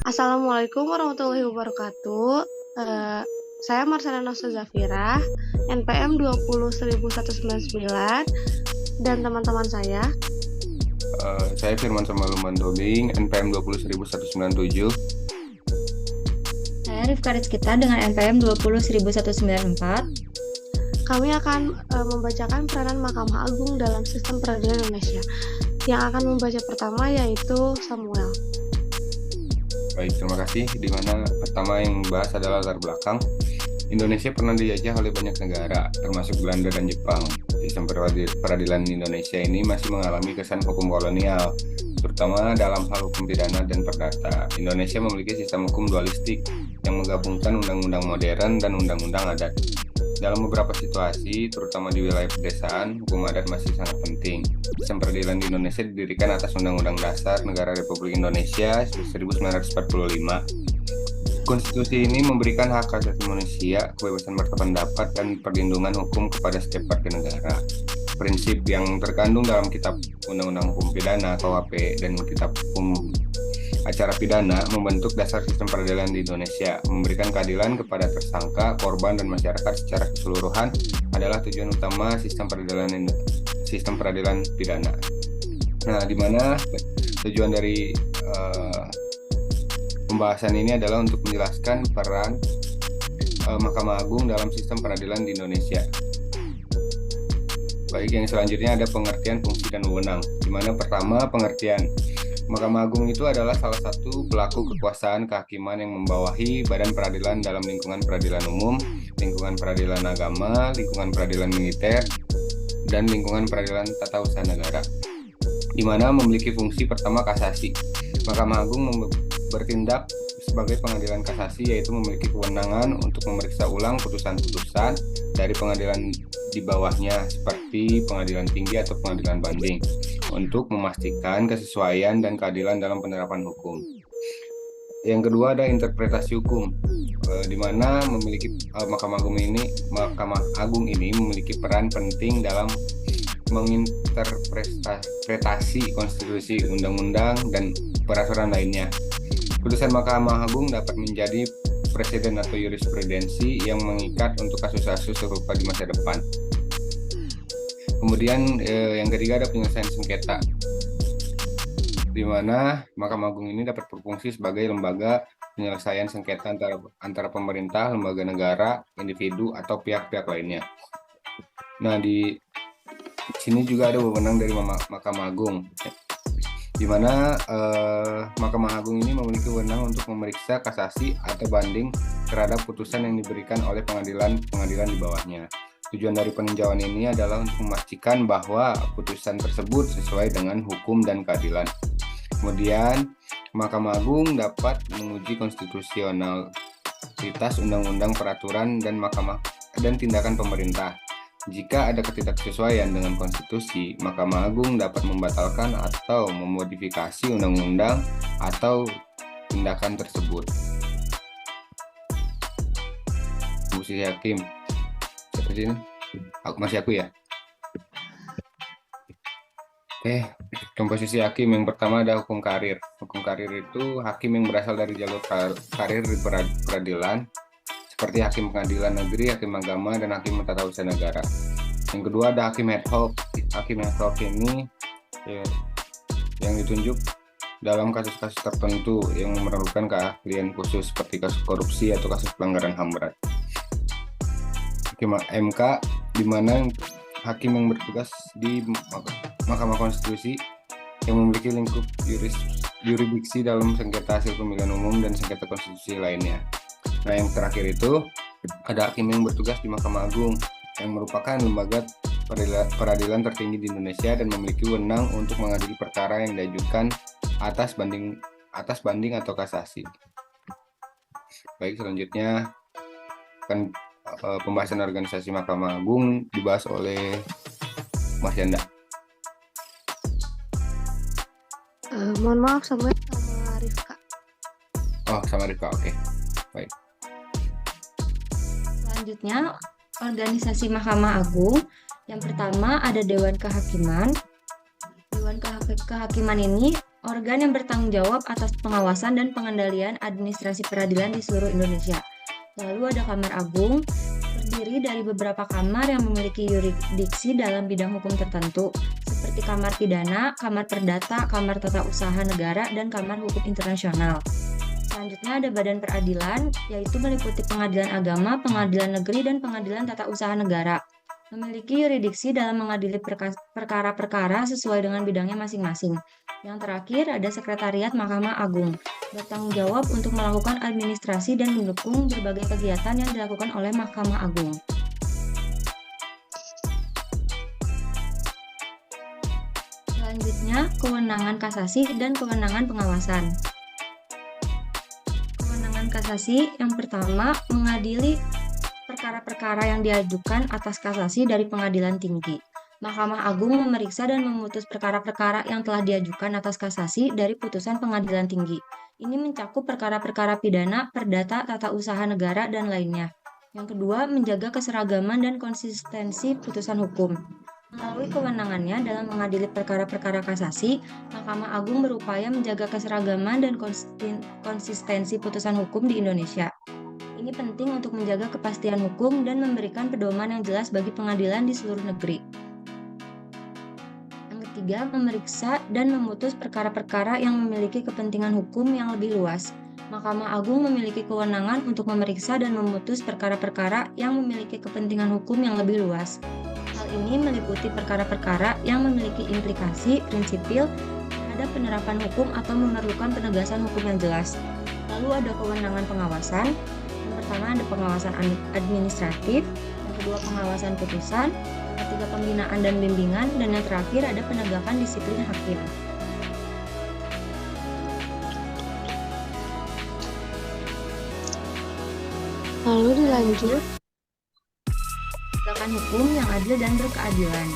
Assalamualaikum warahmatullahi wabarakatuh. Eh, saya Marcelina Zafira, NPM 20199, dan teman-teman saya. Saya Firman Samaluman Tobing, NPM 20197. Saya Rifka Rizkita dengan NPM 20194. Kami akan membacakan peranan Mahkamah Agung dalam sistem peradilan Indonesia. Yang akan membaca pertama yaitu Samuel. Baik, terima kasih. Di mana pertama yang bahas adalah latar belakang. Indonesia pernah dijajah oleh banyak negara, termasuk Belanda dan Jepang. Sistem peradilan Indonesia ini masih mengalami kesan hukum kolonial, terutama dalam hal hukum pidana dan perdata. Indonesia memiliki sistem hukum dualistik yang menggabungkan undang-undang modern dan undang-undang adat. Dalam beberapa situasi, terutama di wilayah pedesaan, hukum adat masih sangat penting. Sistem peradilan di Indonesia didirikan atas Undang-Undang Dasar Negara Republik Indonesia 1945. Konstitusi ini memberikan hak asasi manusia, kebebasan berpendapat, dan perlindungan hukum kepada setiap warga negara. Prinsip yang terkandung dalam Kitab Undang-Undang Hukum Pidana (KUHP) dan Kitab Hukum Acara Pidana membentuk dasar sistem peradilan di Indonesia. Memberikan keadilan kepada tersangka, korban, dan masyarakat secara keseluruhan adalah tujuan utama sistem peradilan pidana. Nah, di mana tujuan dari pembahasan ini adalah untuk menjelaskan peran Mahkamah Agung dalam sistem peradilan di Indonesia. Baik, yang selanjutnya ada pengertian fungsi dan wewenang. Di mana pertama, pengertian Mahkamah Agung itu adalah salah satu pelaku kekuasaan kehakiman yang membawahi badan peradilan dalam lingkungan peradilan umum, lingkungan peradilan agama, lingkungan peradilan militer, dan lingkungan peradilan tata usaha negara, di mana memiliki fungsi pertama kasasi. Mahkamah Agung bertindak sebagai pengadilan kasasi, yaitu memiliki kewenangan untuk memeriksa ulang putusan-putusan dari pengadilan di bawahnya seperti pengadilan tinggi atau pengadilan banding untuk memastikan kesesuaian dan keadilan dalam penerapan hukum. Yang kedua ada interpretasi hukum, di mana Mahkamah Agung ini memiliki peran penting dalam menginterpretasi konstitusi, undang-undang, dan peraturan lainnya. Putusan Mahkamah Agung dapat menjadi presiden atau jurisprudensi yang mengikat untuk kasus-kasus serupa di masa depan. Kemudian yang ketiga ada penyelesaian sengketa, di mana Mahkamah Agung ini dapat berfungsi sebagai lembaga penyelesaian sengketa antara pemerintah, lembaga negara, individu, atau pihak-pihak lainnya. Nah, di sini juga ada wewenang dari Mahkamah Agung, di mana Mahkamah Agung ini memiliki wewenang untuk memeriksa kasasi atau banding terhadap putusan yang diberikan oleh pengadilan di bawahnya. Tujuan dari peninjauan ini adalah untuk memastikan bahwa putusan tersebut sesuai dengan hukum dan keadilan. Kemudian, Mahkamah Agung dapat menguji konstitusionalitas undang-undang, peraturan, dan tindakan pemerintah. Jika ada ketidaksesuaian dengan konstitusi, Mahkamah Agung dapat membatalkan atau memodifikasi undang-undang atau tindakan tersebut. Fungsi hakim. Seperti ini. Masih aku ya. Oke, komposisi hakim yang pertama ada hukum karir. Hukum karir itu hakim yang berasal dari jalur karir di peradilan, seperti hakim pengadilan negeri, hakim agama, dan hakim tata usaha negara. Yang kedua ada hakim ad hoc. Hakim ad hoc ini yang ditunjuk dalam kasus-kasus tertentu yang memerlukan keahlian khusus seperti kasus korupsi atau kasus pelanggaran HAM berat. Hakim MK, di mana hakim yang bertugas di Mahkamah Konstitusi yang memiliki lingkup yurisdiksi dalam sengketa hasil pemilihan umum dan sengketa konstitusi lainnya. Nah, yang terakhir itu ada hakim yang bertugas di Mahkamah Agung yang merupakan lembaga peradilan tertinggi di Indonesia dan memiliki wewenang untuk mengadili perkara yang diajukan atas banding atau kasasi. Baik, selanjutnya akan pembahasan organisasi Mahkamah Agung dibahas oleh Mas Yanda. Mohon maaf Samuel sama Rifka. Oh, sama Rifka, oke. Baik. Selanjutnya, organisasi Mahkamah Agung. Yang pertama ada Dewan Kehakiman. Dewan Kehakiman ini organ yang bertanggung jawab atas pengawasan dan pengendalian administrasi peradilan di seluruh Indonesia. Lalu ada Kamar Agung, terdiri dari beberapa kamar yang memiliki yurisdiksi dalam bidang hukum tertentu, seperti Kamar Pidana, Kamar Perdata, Kamar Tata Usaha Negara, dan Kamar Hukum Internasional. Selanjutnya ada Badan Peradilan, yaitu meliputi Pengadilan Agama, Pengadilan Negeri, dan Pengadilan Tata Usaha Negara. Memiliki yurisdiksi dalam mengadili perkara-perkara sesuai dengan bidangnya masing-masing. Yang terakhir ada Sekretariat Mahkamah Agung, bertanggung jawab untuk melakukan administrasi dan mendukung berbagai kegiatan yang dilakukan oleh Mahkamah Agung. Selanjutnya, kewenangan kasasi dan kewenangan pengawasan. Kewenangan kasasi yang pertama mengadili perkara-perkara yang diajukan atas kasasi dari pengadilan tinggi. Mahkamah Agung memeriksa dan memutus perkara-perkara yang telah diajukan atas kasasi dari putusan pengadilan tinggi. Ini mencakup perkara-perkara pidana, perdata, tata usaha negara, dan lainnya. Yang kedua, menjaga keseragaman dan konsistensi putusan hukum. Melalui kewenangannya dalam mengadili perkara-perkara kasasi, Mahkamah Agung berupaya menjaga keseragaman dan konsistensi putusan hukum di Indonesia. Ini penting untuk menjaga kepastian hukum dan memberikan pedoman yang jelas bagi pengadilan di seluruh negeri. Yang ketiga, memeriksa dan memutus perkara-perkara yang memiliki kepentingan hukum yang lebih luas. Mahkamah Agung memiliki kewenangan untuk memeriksa dan memutus perkara-perkara yang memiliki kepentingan hukum yang lebih luas. Hal ini meliputi perkara-perkara yang memiliki implikasi prinsipil terhadap penerapan hukum atau memerlukan penegasan hukum yang jelas. Lalu ada kewenangan pengawasan. Yang pertama ada pengawasan administratif, yang kedua pengawasan putusan, yang ketiga pembinaan dan bimbingan, dan yang terakhir ada penegakan disiplin hakim. Lalu dilanjut Penegakan hukum yang adil dan berkeadilan.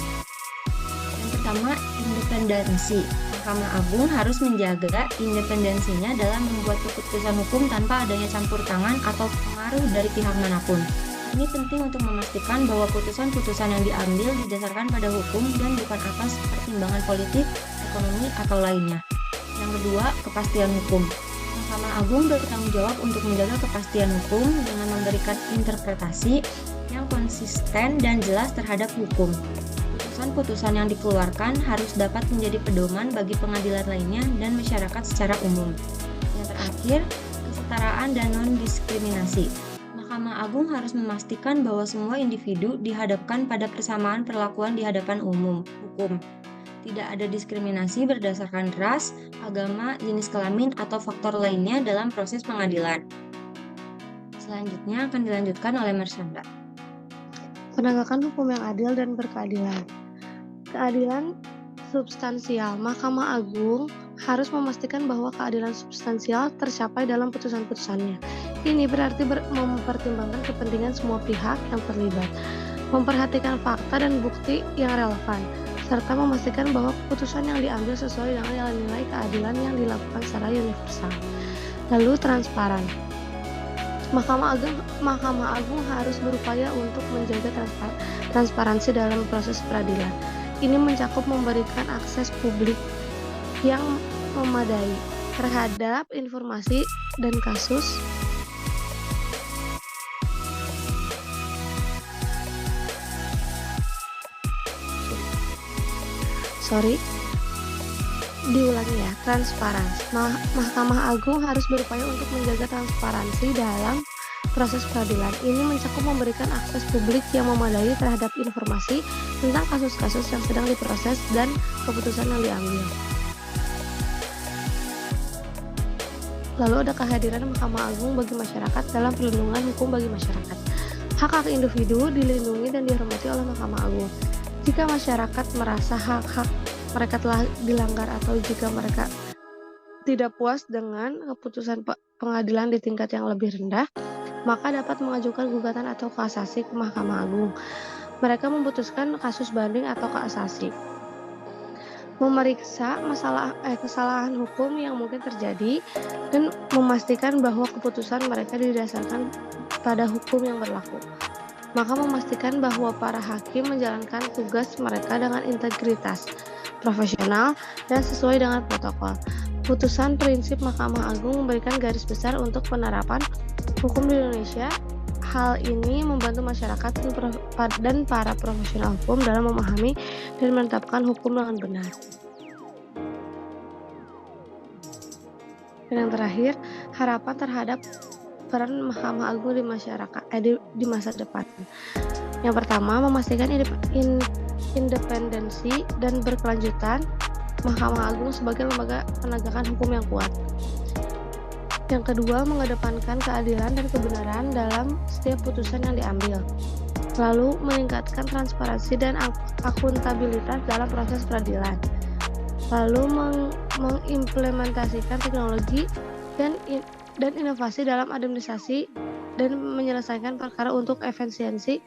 Yang pertama, independensi. Mahkamah Agung harus menjaga independensinya dalam membuat keputusan hukum tanpa adanya campur tangan atau pengaruh dari pihak manapun. Ini penting untuk memastikan bahwa putusan-putusan yang diambil didasarkan pada hukum dan bukan atas pertimbangan politik, ekonomi, atau lainnya. Yang kedua, kepastian hukum. Mahkamah Agung bertanggung jawab untuk menjaga kepastian hukum dengan memberikan interpretasi yang konsisten dan jelas terhadap hukum. Putusan-putusan yang dikeluarkan harus dapat menjadi pedoman bagi pengadilan lainnya dan masyarakat secara umum. Yang terakhir, kesetaraan dan non-diskriminasi. Mahkamah Agung harus memastikan bahwa semua individu dihadapkan pada persamaan perlakuan di hadapan umum hukum. Tidak ada diskriminasi berdasarkan ras, agama, jenis kelamin, atau faktor lainnya dalam proses pengadilan. Selanjutnya akan dilanjutkan oleh Marshanda. penegakan hukum yang adil dan berkeadilan. Keadilan substansial. Mahkamah Agung harus memastikan bahwa keadilan substansial tercapai dalam putusan-putusannya. Ini berarti mempertimbangkan kepentingan semua pihak yang terlibat, memperhatikan fakta dan bukti yang relevan, serta memastikan bahwa keputusan yang diambil sesuai dengan nilai-nilai keadilan yang dilakukan secara universal. Lalu transparan. Mahkamah Agung harus berupaya untuk menjaga transparansi dalam proses peradilan. Ini mencakup memberikan akses publik yang memadai terhadap informasi dan kasus transparansi. Mahkamah Agung harus berupaya untuk menjaga transparansi dalam proses peradilan. Ini mencakup memberikan akses publik yang memadai terhadap informasi tentang kasus-kasus yang sedang diproses dan keputusan yang diambil. Lalu ada kehadiran Mahkamah Agung bagi masyarakat dalam perlindungan hukum bagi masyarakat. Hak-hak individu dilindungi dan dihormati oleh Mahkamah Agung. Jika masyarakat merasa hak-hak mereka telah dilanggar atau jika mereka tidak puas dengan keputusan pengadilan di tingkat yang lebih rendah, maka dapat mengajukan gugatan atau kasasi ke Mahkamah Agung. Mereka memutuskan kasus banding atau kasasi. Memeriksa kesalahan hukum yang mungkin terjadi dan memastikan bahwa keputusan mereka didasarkan pada hukum yang berlaku. maka memastikan bahwa para hakim menjalankan tugas mereka dengan integritas, profesional, dan sesuai dengan protokol. Putusan prinsip Mahkamah Agung memberikan garis besar untuk penerapan hukum di Indonesia. Hal ini membantu masyarakat dan para profesional hukum dalam memahami dan menetapkan hukum dengan benar. Dan yang terakhir, harapan terhadap peran Mahkamah Agung di masyarakat di masa depan. Yang pertama, memastikan independensi dan berkelanjutan Mahkamah Agung sebagai lembaga penegakan hukum yang kuat. Yang kedua, mengedepankan keadilan dan kebenaran dalam setiap putusan yang diambil. Lalu, meningkatkan transparansi dan akuntabilitas dalam proses peradilan. Lalu, mengimplementasikan teknologi dan inovasi dalam administrasi dan menyelesaikan perkara untuk efisiensi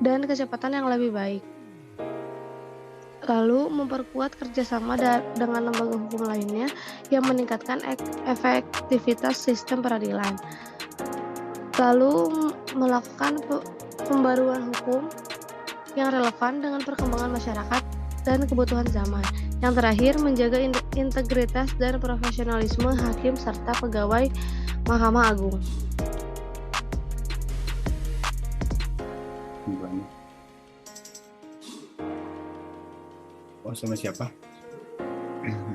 dan kecepatan yang lebih baik. Lalu memperkuat kerjasama dengan lembaga hukum lainnya yang meningkatkan efektivitas sistem peradilan. Lalu melakukan pembaruan hukum yang relevan dengan perkembangan masyarakat dan kebutuhan zaman. Yang terakhir, menjaga integritas dan profesionalisme hakim serta pegawai Mahkamah Agung. Oh, sama siapa?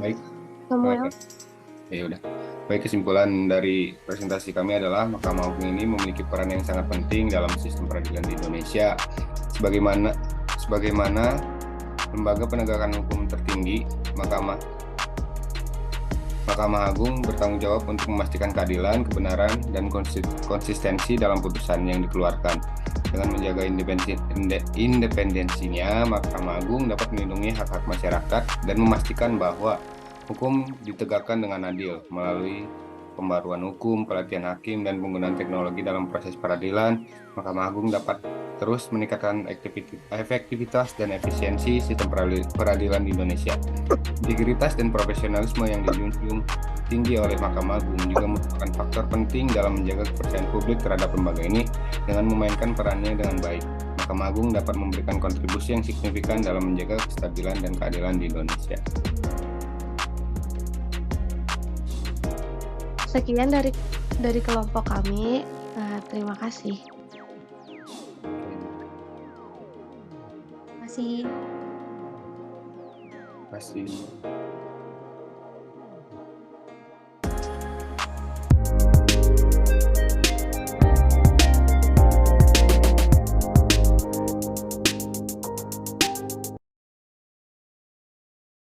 Baik. Samuel. Ya udah. Baik, kesimpulan dari presentasi kami adalah Mahkamah Agung ini memiliki peran yang sangat penting dalam sistem peradilan di Indonesia. Sebagaimana lembaga penegakan hukum tertinggi, Mahkamah Agung bertanggung jawab untuk memastikan keadilan, kebenaran, dan konsistensi dalam putusan yang dikeluarkan. Dengan menjaga independensinya, Mahkamah Agung dapat melindungi hak-hak masyarakat dan memastikan bahwa hukum ditegakkan dengan adil melalui pembaruan hukum, pelatihan hakim, dan penggunaan teknologi dalam proses peradilan. Mahkamah Agung dapat terus meningkatkan efektivitas dan efisiensi sistem peradilan di Indonesia. Integritas dan profesionalisme yang dijunjung tinggi oleh Mahkamah Agung juga merupakan faktor penting dalam menjaga kepercayaan publik terhadap lembaga ini dengan memainkan perannya dengan baik. Mahkamah Agung dapat memberikan kontribusi yang signifikan dalam menjaga kestabilan dan keadilan di Indonesia. Sekian dari kelompok kami. Terima kasih. Terima kasih. Terima kasih.